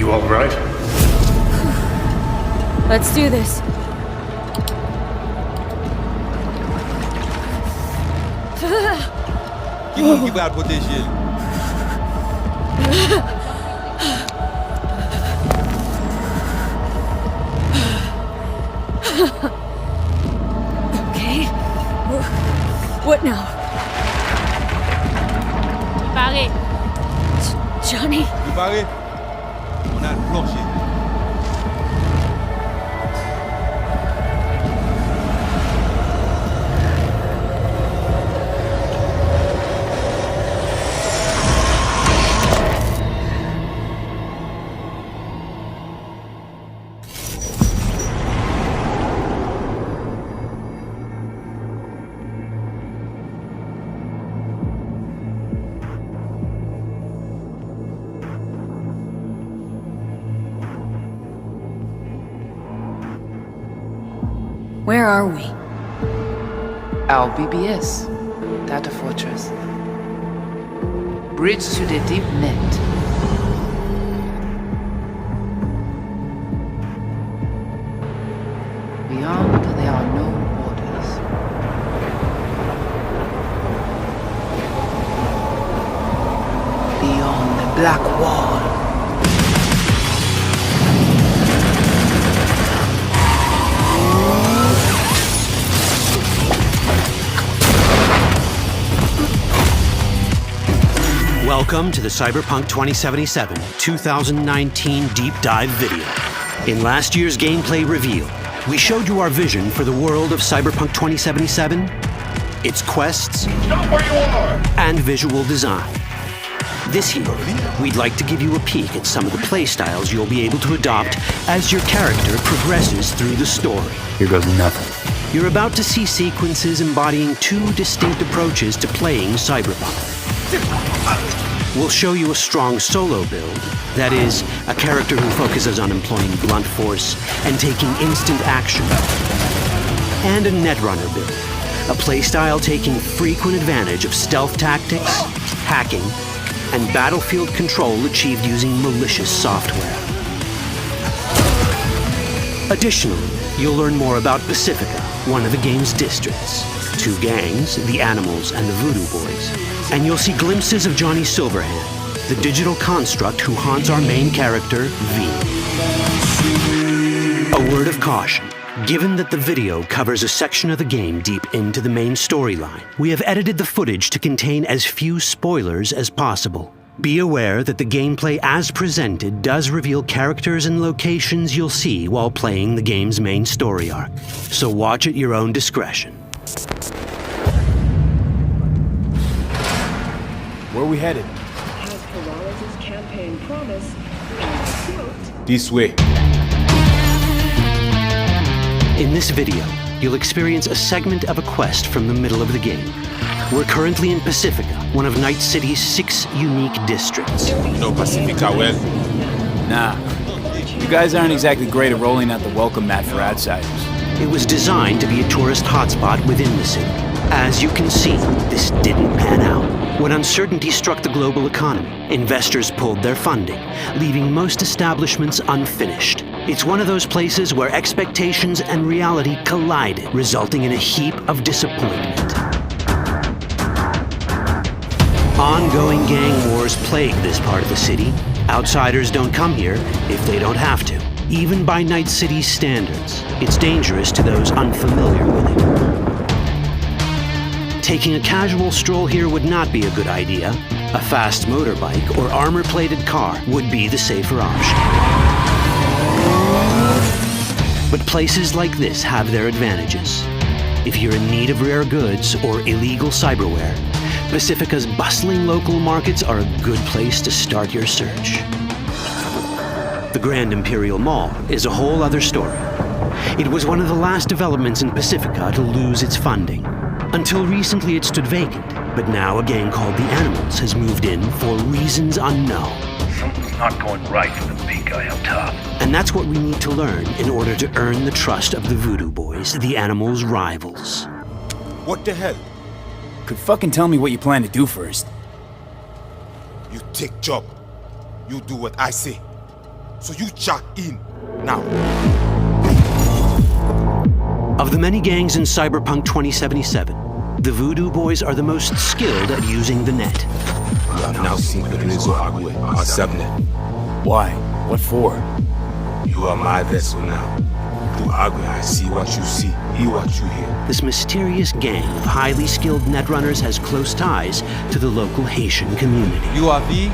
You all right? Let's do this. Que vai proteger ele? Okay. What now? Barré. Johnny? Préparé? On a le plancher. Where are we? Our BBS, Data Fortress. Bridge to the deep net. Beyond, there are no borders. Beyond the black wall. Welcome to the Cyberpunk 2077 2019 Deep Dive video. In last year's gameplay reveal, we showed you our vision for the world of Cyberpunk 2077, its quests, Stop where you are! and visual design. This year, we'd like to give you a peek at some of the playstyles you'll be able to adopt as your character progresses through the story. Here goes nothing. You're about to see sequences embodying two distinct approaches to playing Cyberpunk. We'll show you a strong solo build, that is, a character who focuses on employing blunt force and taking instant action, and a netrunner build, a playstyle taking frequent advantage of stealth tactics, hacking, and battlefield control achieved using malicious software. Additionally, you'll learn more about Pacifica, one of the game's districts, two gangs, the Animals and the Voodoo Boys, and you'll see glimpses of Johnny Silverhand, the digital construct who haunts our main character, V. A word of caution. Given that the video covers a section of the game deep into the main storyline, we have edited the footage to contain as few spoilers as possible. Be aware that the gameplay as presented does reveal characters and locations you'll see while playing the game's main story arc, so watch at your own discretion. Where are we headed? As Peralez's campaign promise, and quote, This way. In this video, you'll experience a segment of a quest from the middle of the game. We're currently in Pacifica, one of Night City's 6 unique districts. No Pacifica well. Nah. You guys aren't exactly great at rolling out the welcome mat for outsiders. It was designed to be a tourist hotspot within the city. As you can see, this didn't pan out. When uncertainty struck the global economy, investors pulled their funding, leaving most establishments unfinished. It's one of those places where expectations and reality collided, resulting in a heap of disappointment. Ongoing gang wars plague this part of the city. Outsiders don't come here if they don't have to. Even by Night City's standards, it's dangerous to those unfamiliar with it. Taking a casual stroll here would not be a good idea. A fast motorbike or armor-plated car would be the safer option. But places like this have their advantages. If you're in need of rare goods or illegal cyberware, Pacifica's bustling local markets are a good place to start your search. The Grand Imperial Mall is a whole other story. It was one of the last developments in Pacifica to lose its funding. Until recently it stood vacant, but now a gang called the Animals has moved in for reasons unknown. Something's not going right for the big guy up top. And that's what we need to learn in order to earn the trust of the Voodoo Boys, the Animals' rivals. What the hell? Could fucking tell me what you plan to do first. You take job. You do what I say. So you check in now. Of the many gangs in Cyberpunk 2077, the Voodoo Boys are the most skilled at using the net. You have now synced with Rezo Agwe, our subnet. Why? What for? You are my vessel now. Through Agwe, I see what you see, hear what you hear. This mysterious gang of highly skilled netrunners has close ties to the local Haitian community. URV,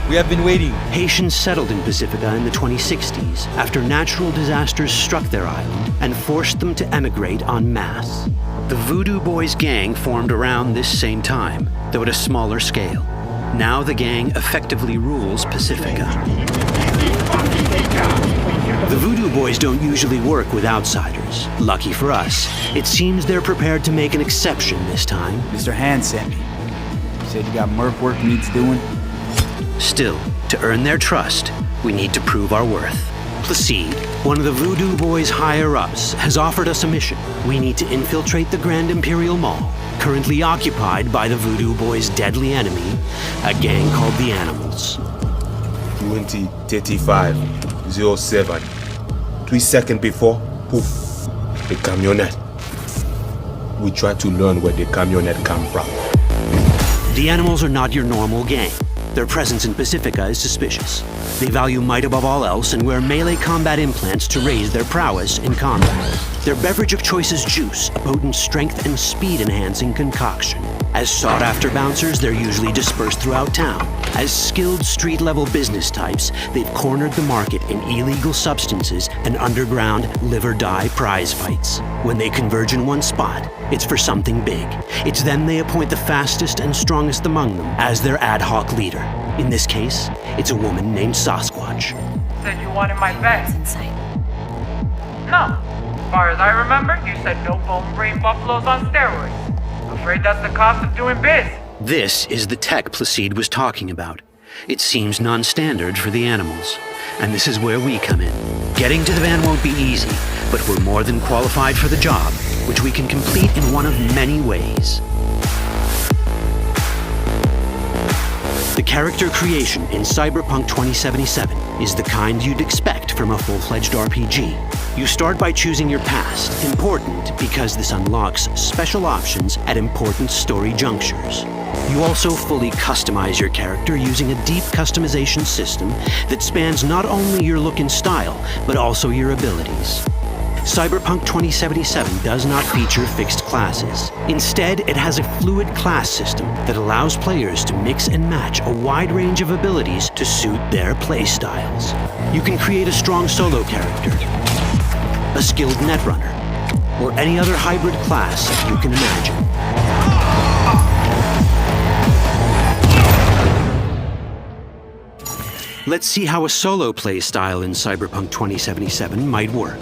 we have been waiting. Haitians settled in Pacifica in the 2060s after natural disasters struck their island and forced them to emigrate en masse. The Voodoo Boys gang formed around this same time, though at a smaller scale. Now the gang effectively rules Pacifica. The Voodoo Boys don't usually work with outsiders. Lucky for us, it seems they're prepared to make an exception this time. Mr. Hand sent me. He said you got merc work needs doing. Still, to earn their trust, we need to prove our worth. Placide, one of the Voodoo Boys' higher-ups, has offered us a mission. We need to infiltrate the Grand Imperial Mall, currently occupied by the Voodoo Boys' deadly enemy, a gang called the Animals. 20:35:07. 3 seconds before, poof, the camionette. We try to learn where the camionette come from. The Animals are not your normal gang. Their presence in Pacifica is suspicious. They value might above all else and wear melee combat implants to raise their prowess in combat. Their beverage of choice is juice, a potent strength and speed-enhancing concoction. As sought-after bouncers, they're usually dispersed throughout town. As skilled street-level business types, they've cornered the market in illegal substances and underground live-or-die prize fights. When they converge in one spot, it's for something big. It's then they appoint the fastest and strongest among them as their ad hoc leader. In this case, it's a woman named Sasquatch. Said you wanted my vet. Inside. No. As far as I remember, you said no bone brain buffaloes on steroids. Afraid that's the cost of doing biz. This is the tech Placide was talking about. It seems non-standard for the Animals. And this is where we come in. Getting to the van won't be easy, but we're more than qualified for the job, which we can complete in one of many ways. The character creation in Cyberpunk 2077 is the kind you'd expect from a full-fledged RPG. You start by choosing your past, important because this unlocks special options at important story junctures. You also fully customize your character using a deep customization system that spans not only your look and style, but also your abilities. Cyberpunk 2077 does not feature fixed classes. Instead, it has a fluid class system that allows players to mix and match a wide range of abilities to suit their playstyles. You can create a strong solo character, a skilled netrunner, or any other hybrid class you can imagine. Let's see how a solo play style in Cyberpunk 2077 might work.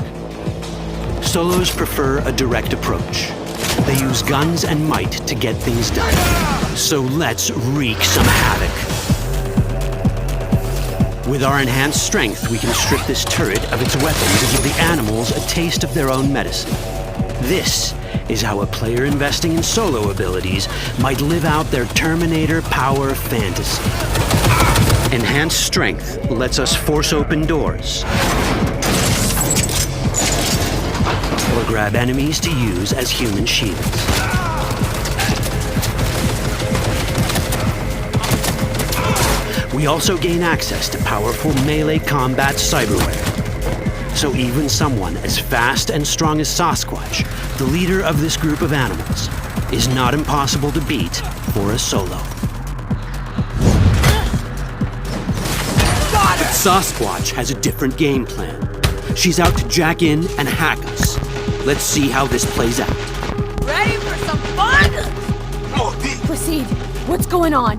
Solos prefer a direct approach. They use guns and might to get things done. So let's wreak some havoc. With our enhanced strength, we can strip this turret of its weapons and give the Animals a taste of their own medicine. This is how a player investing in solo abilities might live out their Terminator power fantasy. Enhanced strength lets us force open doors, or grab enemies to use as human shields. We also gain access to powerful melee combat cyberware. So even someone as fast and strong as Sasquatch, the leader of this group of animals, is not impossible to beat for a solo. But Sasquatch has a different game plan. She's out to jack in and hack us. Let's see how this plays out. Ready for some fun? Proceed. What's going on?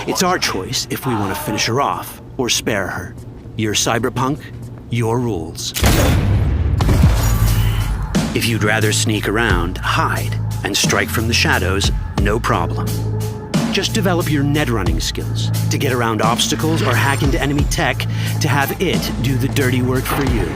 It's our choice if we want to finish her off or spare her. You're Cyberpunk, your rules. If you'd rather sneak around, hide, and strike from the shadows, no problem. Just develop your net running skills to get around obstacles or hack into enemy tech to have it do the dirty work for you.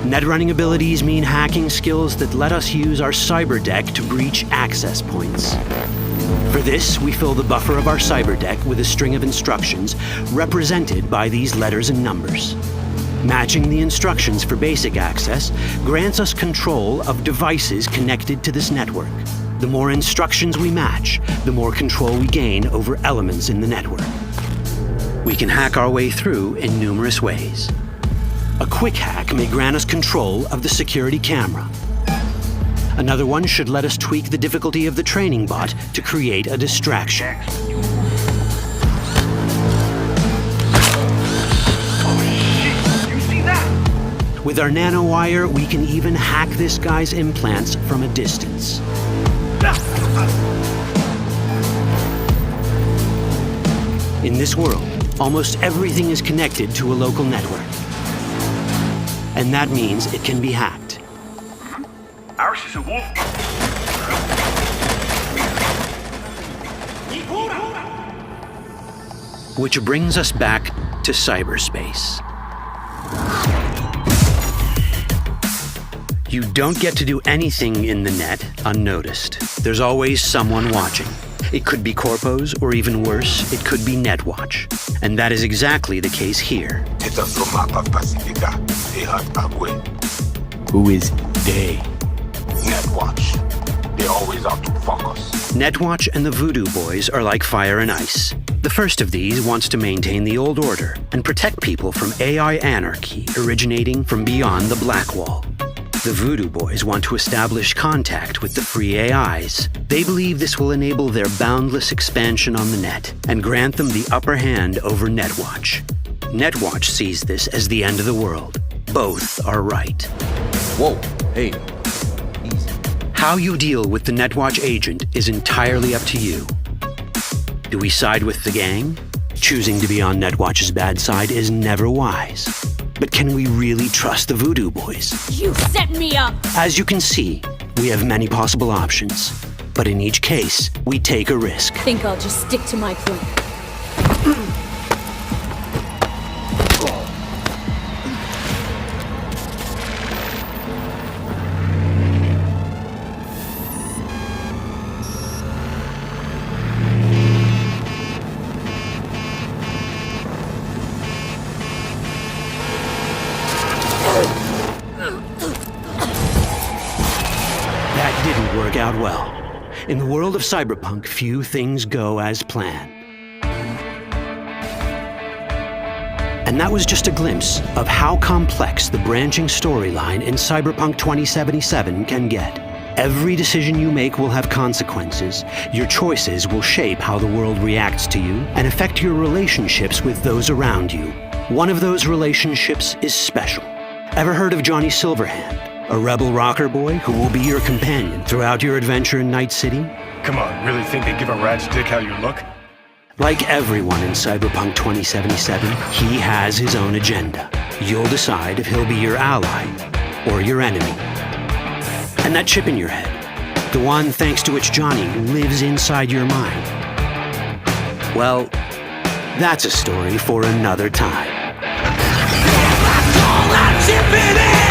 Net running abilities mean hacking skills that let us use our cyber deck to breach access points. For this, we fill the buffer of our cyber deck with a string of instructions represented by these letters and numbers. Matching the instructions for basic access grants us control of devices connected to this network. The more instructions we match, the more control we gain over elements in the network. We can hack our way through in numerous ways. A quick hack may grant us control of the security camera. Another one should let us tweak the difficulty of the training bot to create a distraction. With our nanowire, we can even hack this guy's implants from a distance. In this world, almost everything is connected to a local network. And that means it can be hacked. Ours is a wolf. Which brings us back to cyberspace. You don't get to do anything in the net unnoticed. There's always someone watching. It could be corpos, or even worse, it could be Netwatch. And that is exactly the case here. Who is they? Netwatch. They always out to fuck us. Netwatch and the Voodoo Boys are like fire and ice. The first of these wants to maintain the old order and protect people from AI anarchy originating from beyond the Black Wall. The Voodoo Boys want to establish contact with the free AIs. They believe this will enable their boundless expansion on the net and grant them the upper hand over Netwatch. Netwatch sees this as the end of the world. Both are right. Whoa, hey, easy. How you deal with the Netwatch agent is entirely up to you. Do we side with the gang? Choosing to be on Netwatch's bad side is never wise. But can we really trust the Voodoo Boys? You set me up! As you can see, we have many possible options. But in each case, we take a risk. Think I'll just stick to my plan. Out well. In the world of Cyberpunk, few things go as planned. And that was just a glimpse of how complex the branching storyline in Cyberpunk 2077 can get. Every decision you make will have consequences. Your choices will shape how the world reacts to you and affect your relationships with those around you. One of those relationships is special. Ever heard of Johnny Silverhand? A rebel rocker boy who will be your companion throughout your adventure in Night City? Come on, really think they give a rat's dick how you look? Like everyone in Cyberpunk 2077, he has his own agenda. You'll decide if he'll be your ally or your enemy. And that chip in your head, the one thanks to which Johnny lives inside your mind, well, that's a story for another time. All that chip in it!